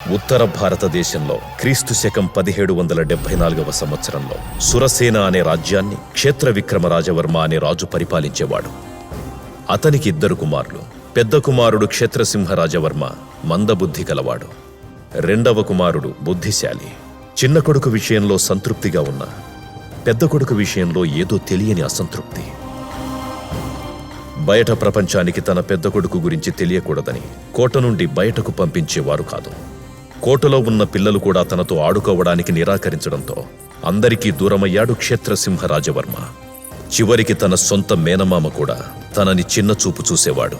ఉత్తర భారతదేశంలో క్రీస్తు శకం 1774వ సంవత్సరంలో సురసేన అనే రాజ్యాన్ని క్షేత్ర విక్రమరాజవర్మ అనే రాజు పరిపాలించేవాడు. అతనికి 2 కుమారులు. పెద్ద కుమారుడు క్షేత్రసింహరాజవర్మ మందబుద్ధి కలవాడు. రెండవ కుమారుడు బుద్ధిశాలి. చిన్న కొడుకు విషయంలో సంతృప్తిగా ఉన్న పెద్ద కొడుకు విషయంలో ఏదో తెలియని అసంతృప్తి. బయట ప్రపంచానికి తన పెద్ద కొడుకు గురించి తెలియకూడదని కోట నుండి బయటకు పంపించేవారు కాదు. కోటలో ఉన్న పిల్లలు కూడా తనతో ఆడుకోవడానికి నిరాకరించడంతో అందరికీ దూరమయ్యాడు క్షేత్రసింహరాజవర్మ. చివరికి తన సొంత మేనమామ కూడా తనని చిన్న చూపు చూసేవాడు.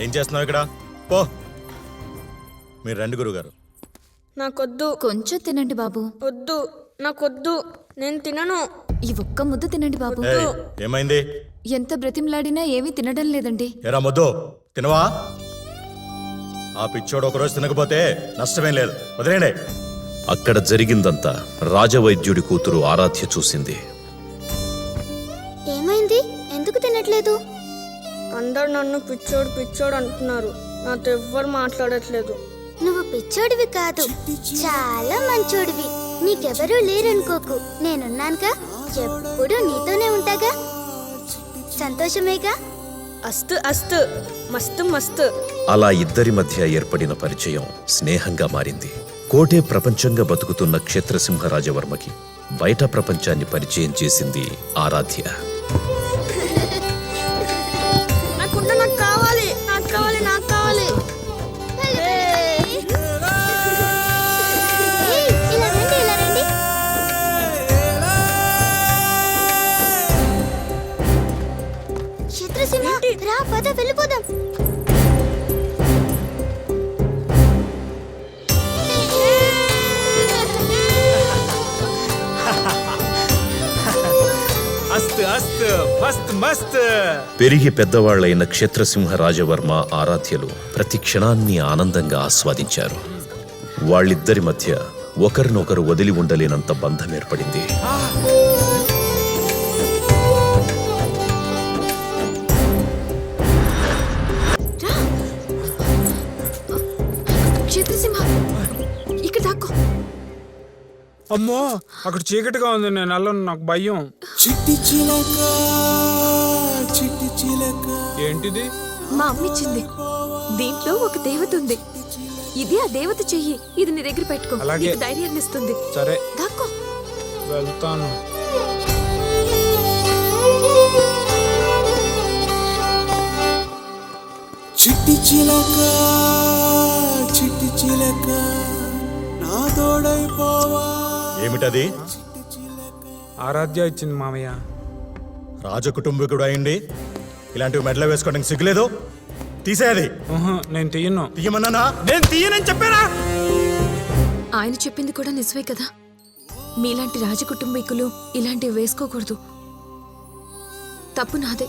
ఏం చేస్తున్నావు ఇక్కడ? పో, మీరు రండి గురుగారు. నాకొద్దు. కొంచెం తినండి బాబు. వద్దు, నాకొద్దు, నేను తినను. ఈ ఒక్క ముద్ద తినండి బాబు. ఏమైంది? ఎంత బ్రతిమలాడినా ఏమీ తినడం లేదండి. ఎరా ముద్దు, తినవా? ఆ పిచ్చోడు ఒకరోజు తినకపోతే నష్టమేం లేదు, వదిలేండి. అక్కడ జరిగిందంతా రాజవైద్యుడి కూతురు ఆరాధ్య చూసింది. ఏమైంది? ఎందుకు తినట్లేదు? అందరు నన్ను పిచ్చోడు పిచ్చోడు అంటున్నారు. నాతో ఎవ్వరు మాట్లాడట్లేదు. నువ్వు పిచ్చోడివి కాదు, చాలా మంచోడివి. నీకెవరూ లేరనుకోకు, నేనున్నానుగా. ఎప్పుడు నీతోనే ఉంటాగా. సంతోషమేగా? అస్తు అస్తు, మస్తు మస్తు. అలా ఇద్దరి మధ్య ఏర్పడిన పరిచయం స్నేహంగా మారింది. కోటే ప్రపంచంగా బతుకుతున్న క్షేత్రసింహరాజవర్మకి బయట ప్రపంచాన్ని పరిచయం చేసింది ఆరాధ్య. నాకు కావాలి, నాకు కావాలి, నాకు కావాలి. ఇలా రండి, ఇలా రండి. చిత్రసింహ, రా, పద వెళ్ళిపోదాం. పెరిగి పెద్దవాళ్లైన క్షేత్రసింహరాజవర్మ ఆరాధ్యలు ప్రతి క్షణాన్ని ఆనందంగా ఆస్వాదించారు. వాళ్ళిద్దరి మధ్య ఒకరినొకరు వదిలి ఉండలేనంత బంధం ఏర్పడింది. ఇక్కడ దాక్కో. అమ్మో, అక్కడ చీకటిగా ఉంది, నేను వెళ్ళను, నాకు భయం. ఏంటిది? మా అమ్మిచ్చింది. దీంట్లో ఒక దేవత ఉంది. ఇది ఆ దేవత చెయ్యి. ఇది నీ దగ్గర పెట్టుకో. అలాగే. నీకు ధైర్యాన్ని ఇస్తుంది. సరే, దాక్కో. వెళ్తాను. చిట్టి చిలక, చిట్టి చిలక, నా తోడైపోవా. ఏమిటది? ఆరాధ్య ఇచ్చింది మామయ్య. రాజకుటుంబీకుడు అయింది ఇలాంటివి మెడలో వేసుకోవడానికి సిగ్గులేదు? తీసేది. నేను తీయను. తీయమన్నానా? నేను తీయనని చెప్పానా? ఆయన చెప్పింది కూడా నిజమే కదా. మీలాంటి రాజకుటుంబీకులు ఇలాంటివి వేసుకోకూడదు. తప్పు నాదే.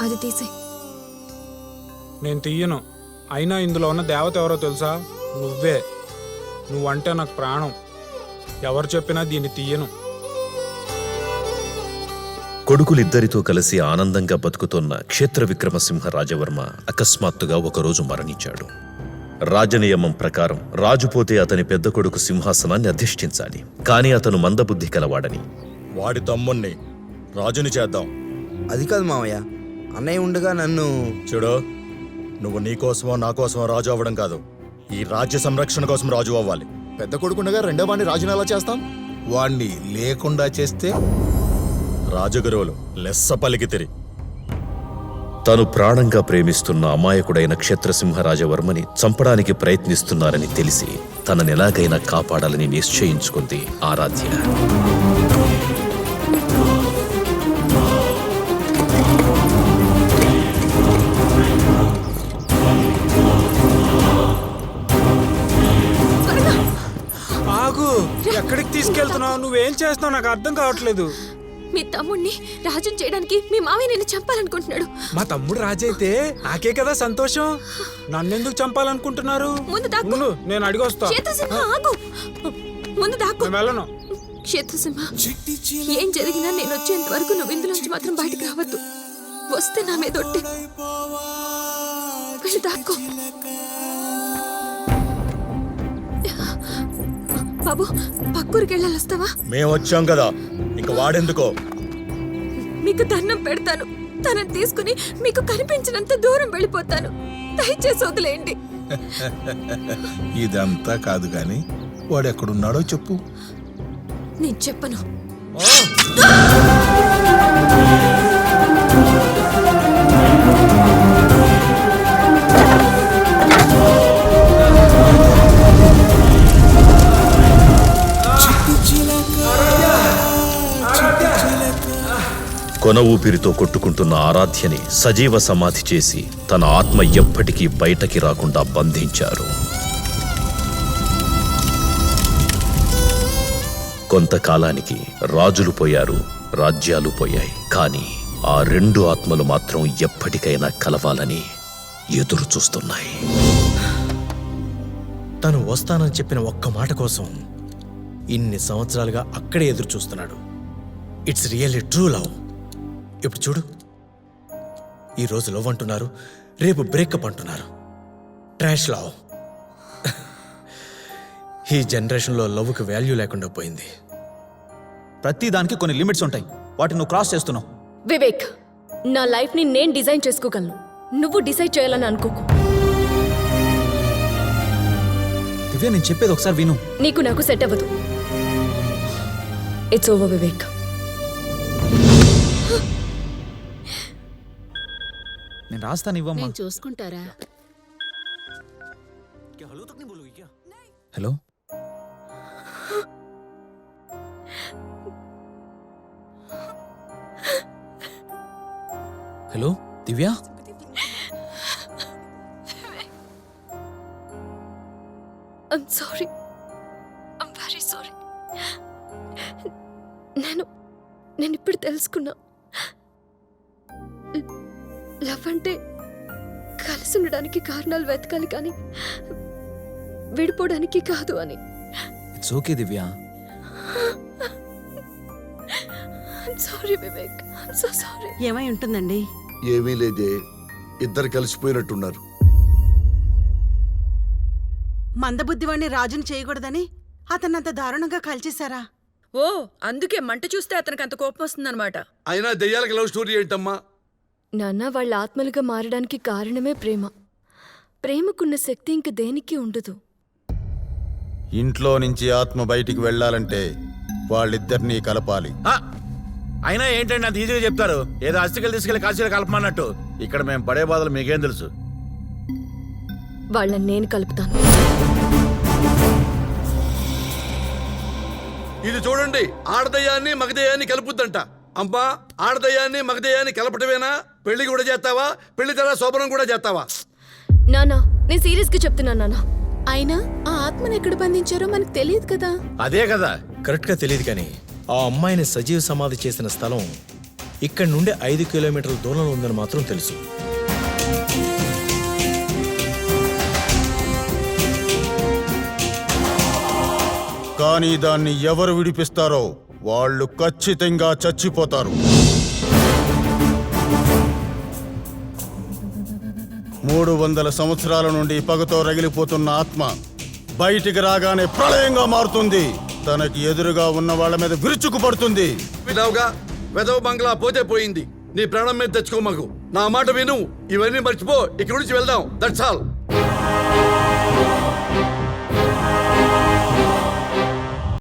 అది తీసే. నేను తీయను. అయినా ఇందులో ఉన్న దేవత ఎవరో తెలుసా? నువ్వే. నువ్వంటే నాకు ప్రాణం. ఎవరు చెప్పినా దీన్ని తీయను. కొడుకులిద్దరితో కలిసి ఆనందంగా బతుకుతున్న క్షేత్ర విక్రమసింహరాజవర్మ అకస్మాత్తుగా ఒకరోజు మరణించాడు. రాజనియమం ప్రకారం రాజు పోతే అతని పెద్ద కొడుకు సింహాసనాన్ని అధిష్ఠించాలి. కానీ అతను మందబుద్ధి కలవాడని వాడి తమ్ముణ్ణి రాజుని చేద్దాం. అది కాదు మామయ్య, అన్నయ్య ఉండగా నన్ను. చూడు, నువ్వు నీకోసమో నా కోసమో రాజు అవ్వడం కాదు, ఈ రాజ్య సంరక్షణ కోసం రాజు అవ్వాలి. పెద్ద కొడుకుండగా రెండో వాడిని రాజుని ఎలా చేస్తాం? వాణ్ణి లేకుండా చేస్తే రాజగురువులు లెస్స పలికితిరి. తను ప్రాణంగా ప్రేమిస్తున్న అమాయకుడైన క్షేత్రసింహరాజవర్మని చంపడానికి ప్రయత్నిస్తున్నారని తెలిసి తననెలాగైనా కాపాడాలని నిశ్చయించుకుంది ఆరాధ్య. ఆగు, ఎక్కడికి తీసుకెళ్తున్నావు? నువ్వేం చేస్తున్నావు నాకు అర్థం కావట్లేదు. మీ తమ్ముడిని రాజుని చేయడానికి మీ మావయ్య నిన్ను చంపాలనుకుంటున్నాడు. మా తమ్ముడు రాజైతే నాకే కదా సంతోషం. నన్నెందుకు చంపాలనుకుంటున్నారు? ముందు దాక్కు. నేను అడిగొస్తా. క్షేత్రసింహ, ఆగు. ముందు దాక్కు. నేను వెళ్ళను. క్షేత్రసింహ, ఏం జరిగినా నేను వచ్చేంత వరకు నువ్వు ఇందులోంచి మాత్రం బయటకు రావద్దు. వస్తే నా మీద ఒట్టే. వెళ్ళి దాక్కో. బాబు పక్కూరికి వెళ్ళాలి, వస్తావా? మేము వచ్చాం కదా, ఇంక వాడెందుకో. మీకు దండం పెడతాను, తనని తీసుకుని మీకు కనిపించినంత దూరం వెళ్ళిపోతాను. దయచేసి వదిలేయండి. ఇదంతా కాదు గాని వాడు ఎక్కడున్నాడో చెప్పు. నేను చెప్పను. కొన ఊపిరితో కొట్టుకుంటున్న ఆరాధ్యని సజీవ సమాధి చేసి తన ఆత్మ ఎప్పటికీ బయటకి రాకుండా బంధించారు. కొంతకాలానికి రాజులు పోయారు, రాజ్యాలు పోయాయి. కానీ ఆ రెండు ఆత్మలు మాత్రం ఎప్పటికైనా కలవాలని ఎదురు చూస్తున్నాయి. తను వస్తానని చెప్పిన ఒక్క మాట కోసం ఇన్ని సంవత్సరాలుగా అక్కడే ఎదురు చూస్తున్నాడు. It's really true love. ఇప్పుడు చూడు, ఈరోజు లవ్ అంటున్నారు, రేపు బ్రేకప్ అంటున్నారు. Trash love. ఈ జనరేషన్లో లవ్కి వాల్యూ లేకుండా పోయింది. ప్రతి దానికి కొన్ని లిమిట్స్ ఉంటాయి, వాటిని నువ్వు క్రాస్ చేస్తున్నావు. వివేక్, నా లైఫ్ని నేను డిజైన్ చేసుకోగలను, నువ్వు డిసైడ్ చేయాలని అనుకోకు. దివ్య, నేను చెప్పేది ఒకసారి విను. నీకు నాకు సెట్ అవ్వదు. It's over Vivek. నేను రాస్తాను, ఇవ్వమ్మా. చూసుకుంటారా? Hello, hello Divya. I'm sorry, I'm very sorry. నేను ఇప్పుడు తెలుసుకున్నా, లవ్ అంటే కలిసి ఉండడానికి కారణాలు వెతకాలి కానీ విడిపోవడానికి కాదు అని. It's okay Divya. Sorry Vivek, I'm so sorry. ఏమై ఉంటుందండి? ఏమీ లేదే, ఇద్దరు కలిసిపోయినట్టున్నారు. మందబుద్ధివాణ్ణి రాజుని చేయకూడదని అతన్నంత దారుణంగా కాల్చేశారా? ఓ, అందుకే మంట చూస్తే అతనికి అంత కోపం వస్తుందన్నమాట. అయినా దెయ్యాలకి లవ్ స్టోరీ ఏంటమ్మా? నాన్న, వాళ్ళ ఆత్మలుగా మారడానికి కారణమే ప్రేమ. ప్రేమకున్న శక్తి ఇంక దేనికి ఉండదు. ఇంట్లో నుంచి ఆత్మ బయటికి వెళ్ళాలంటే వాళ్ళిద్దరినీ కలపాలి. అయినా ఏంటండి అంత ఈజీగా చెప్తారు? ఏదో అస్థికలు తీసుకెళ్లి కాశీలో కలపమన్నట్టు. ఇక్కడ మేము పడే బాధలు మీకేం తెలుసు? వాళ్ళని నేను కలుపుతాను. ఇది చూడండి, ఆడదయ్యాన్ని మగదయ్యాన్ని కలుపుద్దంట. అమ్మా, ఆడదయ్యాన్ని మగదయ్యాన్ని కలపటమేనా? పెళ్లి కూడా చేస్తావా? పెళ్లి తర్వాత శోభనం కూడా చేస్తావా? నానా, నేను సీరియస్ గా చెప్తున్నాను నాన్న. అయినా ఆ ఆత్మను ఎక్కడ బంధించారో మనకు తెలియదు కదా. అదే కదా, కరెక్ట్గా తెలియదు కానీ ఆ అమ్మాయిని సజీవ సమాధి చేసిన స్థలం ఇక్కడి నుండి 5 కిలోమీటర్ల దూరంలో ఉందని మాత్రం తెలుసు. కానీ దాన్ని ఎవరు విడిపిస్తారో వాళ్ళు ఖచ్చితంగా చచ్చిపోతారు. 300 సంవత్సరాల నుండి పగతో రగిలిపోతున్న ఆత్మ బయటికి రాగానే ప్రళయంగా మారుతుంది. తనకి ఎదురుగా ఉన్న వాళ్ళ మీద విరుచుకు పడుతుంది. వినవుగా, వెదవ బంగ్లా పోతే పోయింది, నీ ప్రాణం మీద తెచ్చుకోమకు. నా మాట విను, ఇవన్నీ మర్చిపో, ఇక్కడి నుంచి వెళ్దాం. That's all.